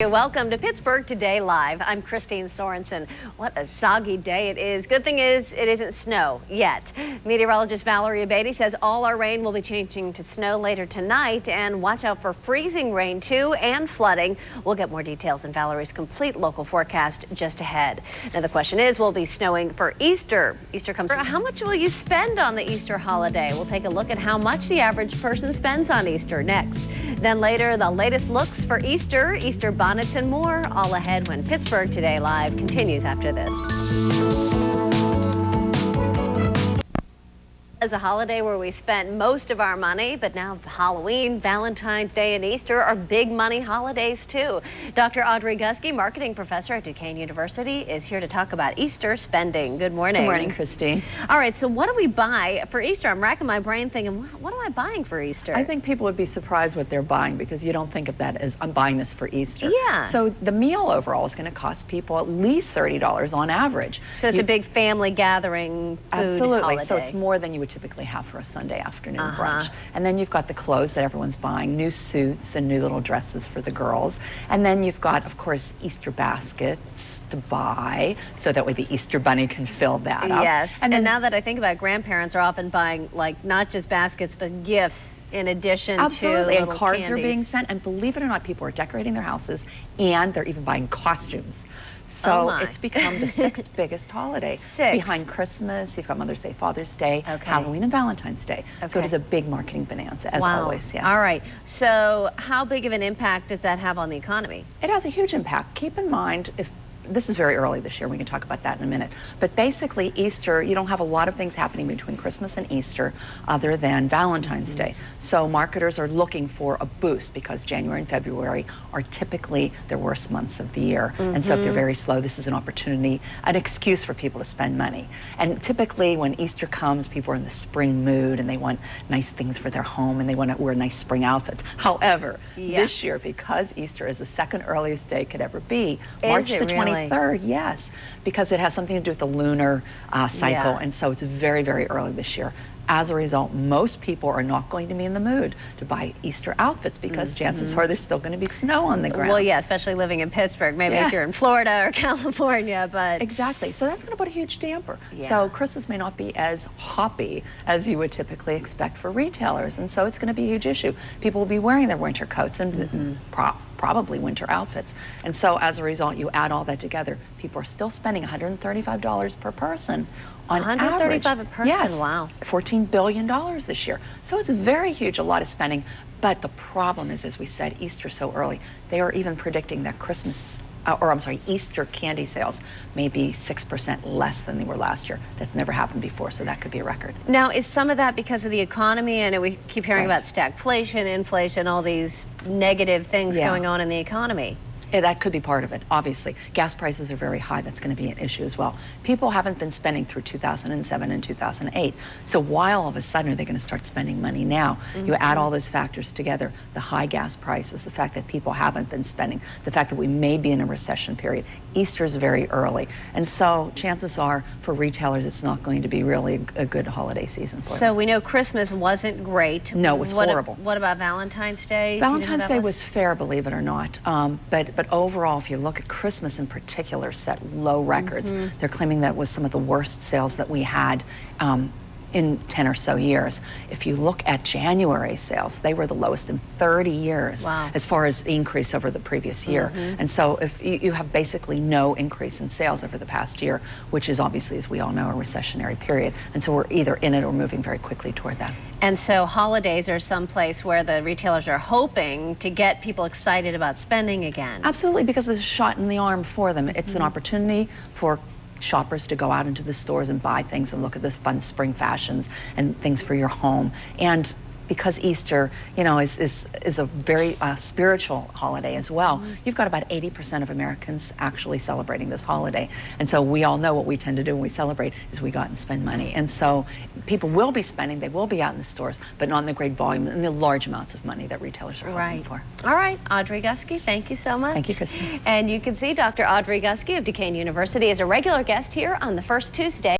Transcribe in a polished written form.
Welcome to Pittsburgh Today Live. I'm Christine Sorensen. What a soggy day it is. Good thing is it isn't snow yet. Meteorologist Valerie Abate says all our rain will be changing to snow later tonight, and watch out for freezing rain too and flooding. We'll get more details in Valerie's complete local forecast just ahead. Now the question is, will it be snowing for Easter? Easter comes. How much will you spend on the Easter holiday? We'll take a look at how much the average person spends on Easter next. Then later, the latest looks for Easter, Easter bonnets and more, all ahead when Pittsburgh Today Live continues after this. As a holiday where we spent most of our money, but now Halloween, Valentine's Day, and Easter are big money holidays too. Dr. Audrey Gusky, marketing professor at Duquesne University, is here to talk about Easter spending. Good morning. Good morning, Christine. All right, so what do we buy for Easter? I'm racking my brain thinking, what am I buying for Easter? I think people would be surprised what they're buying because you don't think of that as, I'm buying this for Easter. Yeah. So the meal overall is going to cost people at least $30 on average. So it's a big family gathering food Absolutely. holiday. So it's more than you would typically have for a Sunday afternoon brunch. And then you've got the clothes that everyone's buying, new suits and new little dresses for the girls. And then you've got, of course, Easter baskets to buy, so that way the Easter bunny can fill that up. Yes, and now that I think about it, grandparents are often buying, like, not just baskets, but gifts in addition Absolutely. to and cards candies. are being sent, and believe it or not, people are decorating their houses, and they're even buying costumes. So it's become the sixth biggest holiday. Behind Christmas, you've got Mother's Day, Father's Day, Halloween, and Valentine's Day. So it is a big marketing bonanza, as always. Yeah. All right. So how big of an impact does that have on the economy? It has a huge impact. Keep in mind, if this is very early this year, we can talk about that in a minute, but basically Easter, you don't have a lot of things happening between Christmas and Easter other than Valentine's Day. So marketers are looking for a boost because January and February are typically their worst months of the year. And so if they're very slow, this is an opportunity, an excuse for people to spend money. And typically when Easter comes, people are in the spring mood and they want nice things for their home and they want to wear nice spring outfits. However, this year, because Easter is the second earliest day it could ever be, March the 23rd, yes, because it has something to do with the lunar cycle, and so it's very, very early this year. As a result, most people are not going to be in the mood to buy Easter outfits because chances are there's still going to be snow on the ground. Well, yeah, especially living in Pittsburgh. Maybe if you're in Florida or California, but... Exactly. So that's going to put a huge damper. So Christmas may not be as hoppy as you would typically expect for retailers, and so it's going to be a huge issue. People will be wearing their winter coats and probably winter outfits. And so as a result, you add all that together, people are still spending $135 per person on average. $135 a person? Yes. Wow. $14 billion this year. So it's very huge, a lot of spending. But the problem is, as we said, Easter so early. They are even predicting that Easter candy sales may be 6% less than they were last year. That's never happened before, so that could be a record. Now, is some of that because of the economy? I know we keep hearing about stagflation, inflation, all these negative things going on in the economy. Yeah, that could be part of it, obviously. Gas prices are very high. That's going to be an issue as well. People haven't been spending through 2007 and 2008. So why all of a sudden are they going to start spending money now? You add all those factors together, the high gas prices, the fact that people haven't been spending, the fact that we may be in a recession period. Easter is very early. And so chances are for retailers it's not going to be really a good holiday season for them. So we know Christmas wasn't great. No, it was horrible. What about Valentine's Day? Valentine's Day was fair, believe it or not. But overall, if you look at Christmas in particular, set low records. They're claiming that was some of the worst sales that we had in 10 or so years. If you look at January sales, they were the lowest in 30 years as far as the increase over the previous year. And so if you have basically no increase in sales over the past year, which is obviously, as we all know, a recessionary period. And so we're either in it or moving very quickly toward that. And so holidays are someplace where the retailers are hoping to get people excited about spending again. Absolutely, because it's a shot in the arm for them. It's an opportunity for shoppers to go out into the stores and buy things and look at this fun spring fashions and things for your home. And because Easter, you know, is a very spiritual holiday as well, you've got about 80% of Americans actually celebrating this holiday. And so we all know what we tend to do when we celebrate is we go out and spend money. And so people will be spending, they will be out in the stores, but not in the great volume and the large amounts of money that retailers are hoping for. All right, Audrey Gusky, thank you so much. Thank you, Christine. And you can see Dr. Audrey Gusky of Duquesne University is a regular guest here on the first Tuesday.